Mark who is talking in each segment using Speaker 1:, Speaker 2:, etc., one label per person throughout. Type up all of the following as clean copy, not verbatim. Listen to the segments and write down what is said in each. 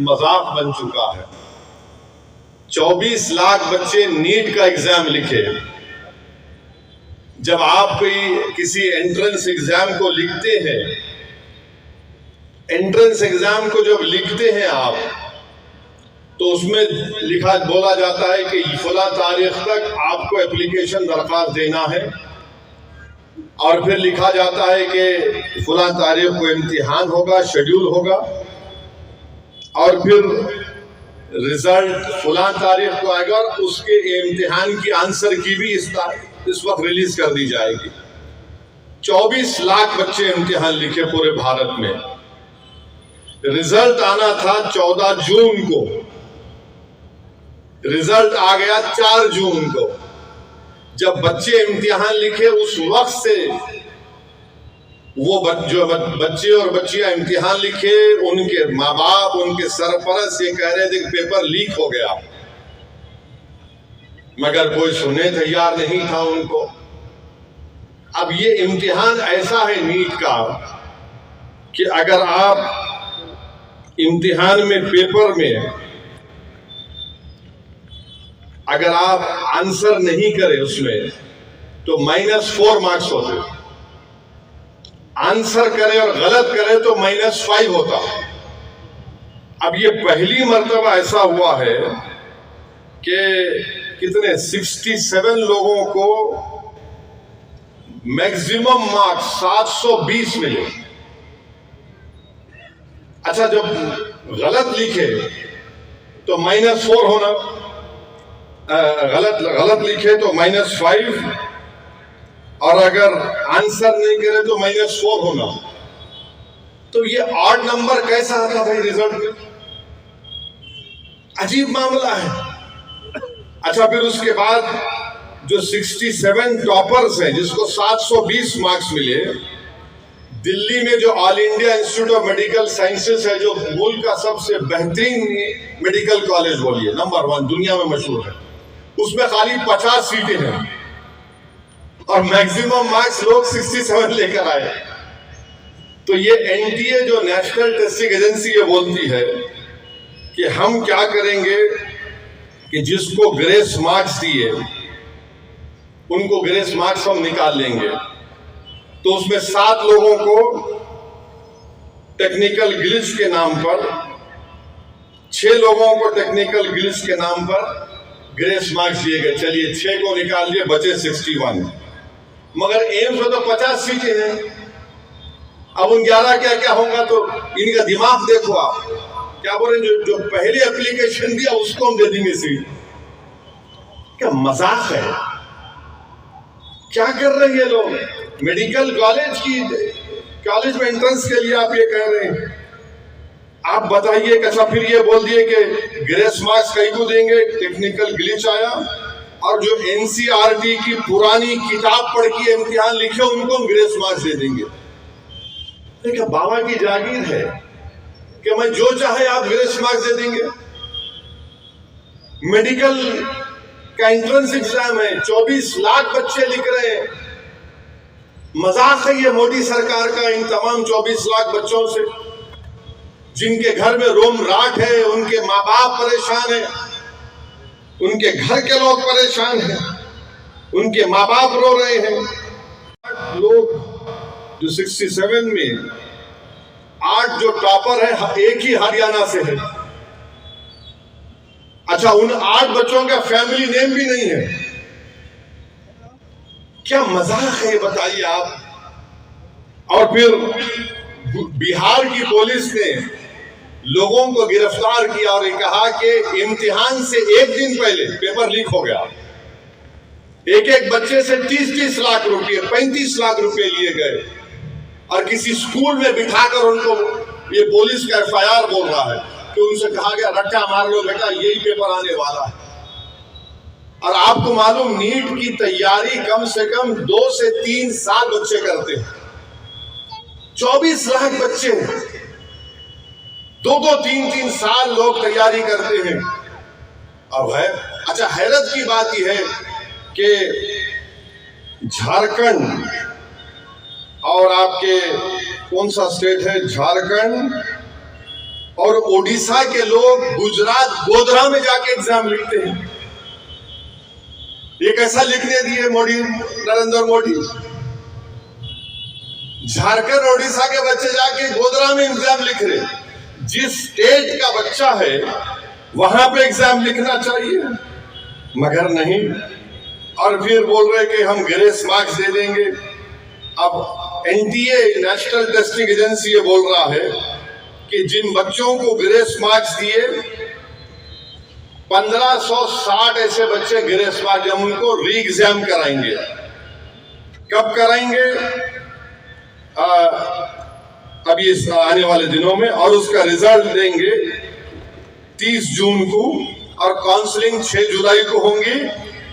Speaker 1: मजाक बन चुका है। 24 लाख बच्चे नीट का एग्जाम लिखे। जब आप कोई किसी एंट्रेंस एग्जाम को लिखते हैं, एंट्रेंस एग्जाम को जब लिखते हैं आप, तो उसमें बोला जाता है कि फला तारीख तक आपको एप्लीकेशन दरखास्त देना है, और फिर लिखा जाता है कि फला तारीख को इम्तिहान होगा, शेड्यूल होगा, और फिर रिजल्ट फला तारीख को आएगा, उसके इम्तिहान की आंसर की भी इस वक्त रिलीज कर दी जाएगी। 24 लाख बच्चे इम्तिहान लिखे पूरे भारत में। रिजल्ट आना था 14 जून को, रिजल्ट आ गया 4 जून को। जब बच्चे इम्तिहान लिखे उस वक्त से वो जो बच्चे और बच्चियां इम्तिहान लिखे, उनके माँ बाप, उनके सरपरस्त ये कह रहे थे कि पेपर लीक हो गया, मगर कोई सुनने तैयार नहीं था उनको। अब ये इम्तिहान ऐसा है नीट का कि अगर आप इम्तिहान में, पेपर में अगर आप आंसर नहीं करें उसमें, तो -4 मार्क्स होते। आंसर करे और गलत करे तो -5 होता। अब ये पहली मर्तबा ऐसा हुआ है कि कितने 67 लोगों को मैक्सिमम मार्क्स 720 मिले। अच्छा, जब गलत लिखे तो -4 होना, गलत लिखे तो -5, और अगर आंसर नहीं करे तो -4 होना। तो ये ऑड नंबर कैसा आता भाई रिजल्ट में? अजीब मामला है। अच्छा, फिर उसके बाद जो 67 टॉपर्स हैं, जिसको 720 मार्क्स मिले, दिल्ली में जो all India institute of medical sciences है, जो मुल्क का सबसे बेहतरीन मेडिकल कॉलेज बोलिए, नंबर 1 दुनिया में मशहूर है, उसमें खाली 50 सीटें हैं और मैक्सिमम मार्क्स लोग 67 लेकर आए। तो ये एनटीए जो नेशनल टेस्टिंग एजेंसी ये बोलती है कि हम क्या करेंगे कि जिसको ग्रेस मार्क्स दिए उनको ग्रेस मार्क्स हम निकाल लेंगे। तो उसमें 7 लोगों को टेक्निकल ग्लिच के नाम पर, 6 लोगों को टेक्निकल ग्लिच के नाम पर ग्रेस मार्क्स दिए गए। चलिए 6 को निकाल दिए, बचे 61। मगर एम्स में तो 50 सीटें हैं। अब उन 11 क्या होगा? तो इनका दिमाग देखो आप, क्या बोले, जो पहले एप्लीकेशन दिया उसको हम दे देंगे सीट। क्या मजाक है? क्या कर रहे हैं ये लोग? मेडिकल कॉलेज में एंट्रेंस के लिए आप ये कह रहे हैं। आप बताइए। अच्छा, फिर ये बोल दिए कि ग्रेस मार्क्स कई को देंगे, टेक्निकल ग्लिच आया, और जो एनसीईआरटी की पुरानी किताब पढ़ के इम्तिहान लिखे उनको हम ग्रेस मार्क्स दे देंगे। देखिए, बाबा की जागीर है कि मैं जो चाहे आप ग्रेस मार्क्स दे देंगे। मेडिकल का एंट्रेंस एग्जाम है, 24 लाख बच्चे लिख रहे हैं। मजाक है ये मोदी सरकार का इन तमाम 24 लाख बच्चों से, जिनके घर में रोम राट है, उनके माँ बाप परेशान है, उनके घर के लोग परेशान हैं, उनके माँ बाप रो रहे हैं। लोग जो 67 में 8 जो टॉपर है, एक ही हरियाणा से है। अच्छा, उन 8 बच्चों का फैमिली नेम भी नहीं है। क्या मजाक है बताइए आप। और फिर बिहार की पुलिस ने लोगों को गिरफ्तार किया और कहा कि इम्तिहान से एक दिन पहले पेपर लीक हो गया। एक बच्चे से 30-30 लाख रुपए, 35 लाख रुपए लिए गए, और किसी स्कूल में बिठाकर उनको, ये पुलिस का एफआईआर बोल रहा है कि उनसे कहा गया रट्टा मार लो बेटा, यही पेपर आने वाला है। और आपको मालूम, नीट की तैयारी कम से कम 2 से 3 साल बच्चे करते हैं। 24 लाख बच्चे, 2-2, 3-3 साल लोग तैयारी करते हैं। अब है, अच्छा, हैरत की बात यह है कि झारखंड और आपके कौन सा स्टेट है, झारखंड और ओडिशा के लोग गुजरात गोधरा में जाके एग्जाम लिखते हैं। ये कैसा लिखने दिए मोदी, नरेंद्र मोदी? झारखंड ओडिशा के बच्चे जाके गोधरा में एग्जाम लिख रहे। जिस स्टेट का बच्चा है वहां पे एग्जाम लिखना चाहिए, मगर नहीं। और फिर बोल रहे कि हम ग्रेस मार्क्स दे देंगे। अब एनटीए, नेशनल टेस्टिंग एजेंसी, ये बोल रहा है कि जिन बच्चों को ग्रेस मार्क्स दिए 1560 ऐसे बच्चे ग्रेस मार्क्स, हम उनको री एग्जाम कराएंगे। कब कराएंगे? अभी इस आने वाले दिनों में, और उसका रिजल्ट देंगे 30 जून को, और काउंसलिंग 6 जुलाई को होंगी,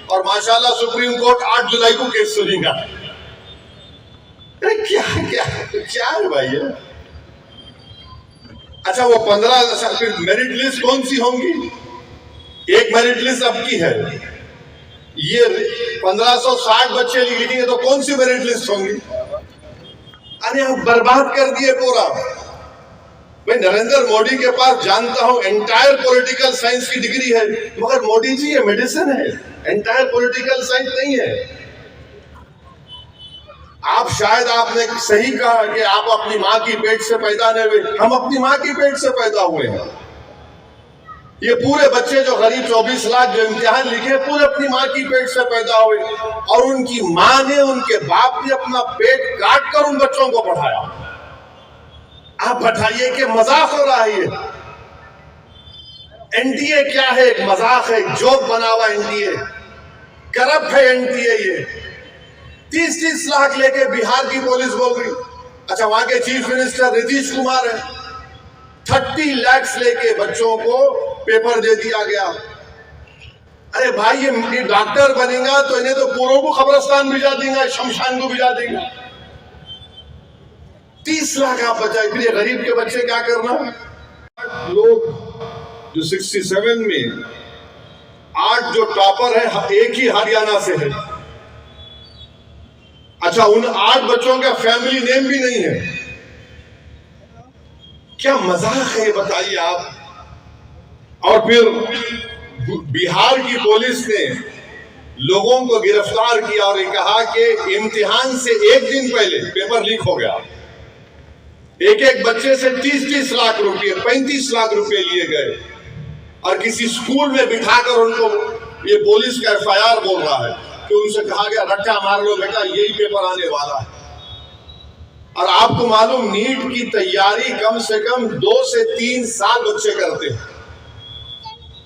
Speaker 1: और माशाल्लाह सुप्रीम कोर्ट 8 जुलाई को केस सुनेगा। क्या क्या क्या है भाई ये? अच्छा, वो 15 फिर मेरिट लिस्ट कौन सी होंगी? एक मेरिट लिस्ट अब की है, ये 1560 बच्चे लिखेंगे तो कौन सी मेरिट लिस्ट होंगी? अरे हम बर्बाद कर दिए पूरा। मैं नरेंद्र मोदी के पास जानता हूं एंटायर पॉलिटिकल साइंस की डिग्री है, मगर मोदी जी ये मेडिसिन है, एंटायर पॉलिटिकल साइंस नहीं है। आप शायद आपने सही कहा कि आप अपनी मां की पेट से पैदा नहीं हुए, हम अपनी मां की पेट से पैदा हुए हैं। ये पूरे बच्चे जो करीब 24 लाख जो इम्तिहान लिखे, पूरे अपनी मां की पेट से पैदा हुए, और उनकी मां ने, उनके बाप ने अपना पेट काट कर उन बच्चों को पढ़ाया। आप बताइए कि मजाक हो रहा है ये? एनडीए क्या है? एक मजाक है, जोक बना हुआ एनडीए, करप्ट है एनडीए। ये 30-30 लाख लेके बिहार की पुलिस बोल रही। अच्छा, वहां के चीफ मिनिस्टर नीतीश कुमार है, 30 लाख लेके बच्चों को पेपर दे दिया गया। अरे भाई, ये डॉक्टर बनेगा तो इन्हें तो पूरों को कब्रिस्तान भिजा देगा, शमशान को भिजा देगा। 30 लाख आप बचाए, फिर ये गरीब के बच्चे क्या करना? लोग जो 67 में 8 जो टॉपर है, एक ही हरियाणा से है। अच्छा, उन 8 बच्चों का फैमिली नेम भी नहीं है। क्या मजाक है बताइए आप? और फिर बिहार की पुलिस ने लोगों को गिरफ्तार किया और कहा कि इम्तिहान से एक दिन पहले पेपर लीक हो गया। एक एक बच्चे से 30-30 लाख रुपए, 35 लाख रुपए लिए गए, और किसी स्कूल में बिठाकर उनको, ये पुलिस का एफआईआर बोल रहा है कि उनसे कहा गया रट्टा मार लो बेटा, यही पेपर आने वाला है। और आपको मालूम, नीट की तैयारी कम से कम 2 से 3 साल बच्चे करते हैं।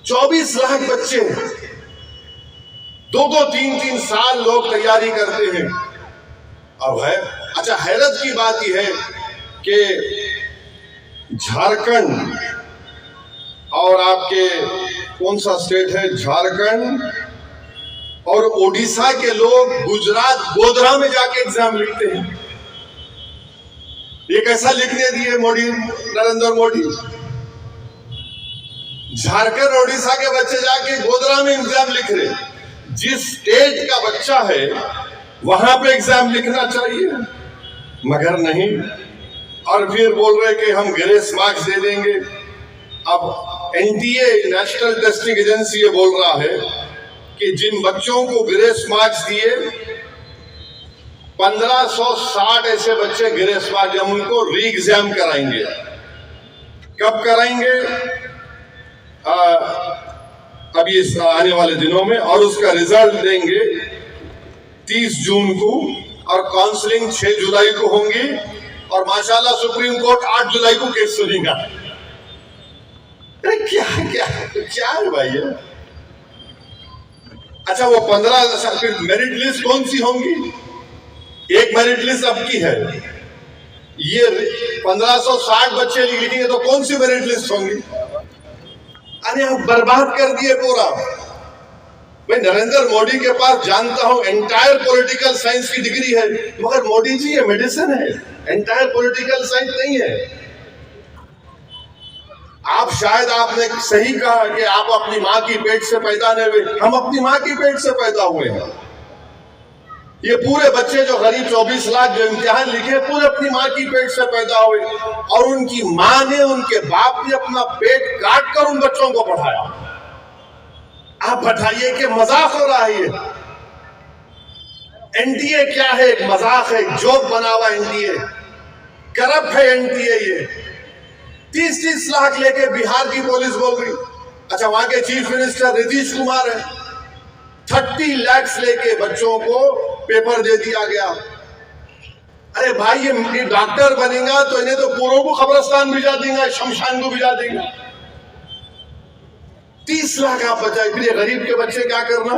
Speaker 1: 24 लाख बच्चे 2-2, 3-3 साल लोग तैयारी करते हैं। अब है, अच्छा, हैरत की बात यह है कि झारखंड और आपके कौन सा स्टेट है, झारखंड और ओडिशा के लोग गुजरात गोधरा में जाके एग्जाम लिखते हैं। ये कैसा लिखने दिए मोदी, नरेंद्र मोदी? झारखंड ओडिशा के बच्चे जाके गोधरा में एग्जाम लिख रहे। जिस स्टेट का बच्चा है वहां पे एग्जाम लिखना चाहिए, मगर नहीं। और फिर बोल रहे कि हम ग्रेस मार्क्स दे देंगे। अब एनटीए, नेशनल टेस्टिंग एजेंसी, ये बोल रहा है कि जिन बच्चों को ग्रेस मार्क्स दिए 1560 ऐसे बच्चे ग्रेस मार्क्स, हम उनको री एग्जाम कराएंगे। कब कराएंगे? अभी इस आने वाले दिनों में, और उसका रिजल्ट देंगे 30 जून को, और काउंसलिंग 6 जुलाई को होंगी, और माशाल्लाह सुप्रीम कोर्ट 8 जुलाई को केस सुनेगा। क्या क्या क्या है भाई ये? अच्छा, वो 15 फिर मेरिट लिस्ट कौन सी होंगी? एक मेरिट लिस्ट अब की है, ये 1560 बच्चे लिखेंगे तो कौन सी मेरिट लिस्ट होंगी? अरे हम बर्बाद कर दिए पूरा। मैं नरेंद्र मोदी के पास जानता हूं एंटायर पॉलिटिकल साइंस की डिग्री है, मगर मोदी जी ये मेडिसिन है, एंटायर पॉलिटिकल साइंस नहीं है। आप शायद आपने सही कहा कि आप अपनी मां की पेट से पैदा नहीं हुए, हम अपनी मां की पेट से पैदा हुए हैं। ये पूरे बच्चे जो गरीब 24 लाख जो इम्तिहान लिखे पूरे अपनी माँ की पेट से पैदा हुए और उनकी माँ ने उनके बाप ने अपना पेट काट कर उन बच्चों को पढ़ाया। आप बताइए कि मजाक हो रहा है ये। एनडीए क्या है? एक मजाक है, जोक बना हुआ एनडीए, करप्ट है एनडीए। ये 30-30 लाख लेके बिहार की पुलिस बोल रही। अच्छा, वहां के चीफ मिनिस्टर नीतीश कुमार है, 30 लाख लेके बच्चों को पेपर दे दिया गया। अरे भाई, ये डॉक्टर बनेगा तो इन्हें तो पूरों को कब्रिस्तान भिजा देगा, शमशान को भिजा देगा। 30 लाख आप बचाए, फिर ये गरीब के बच्चे क्या करना?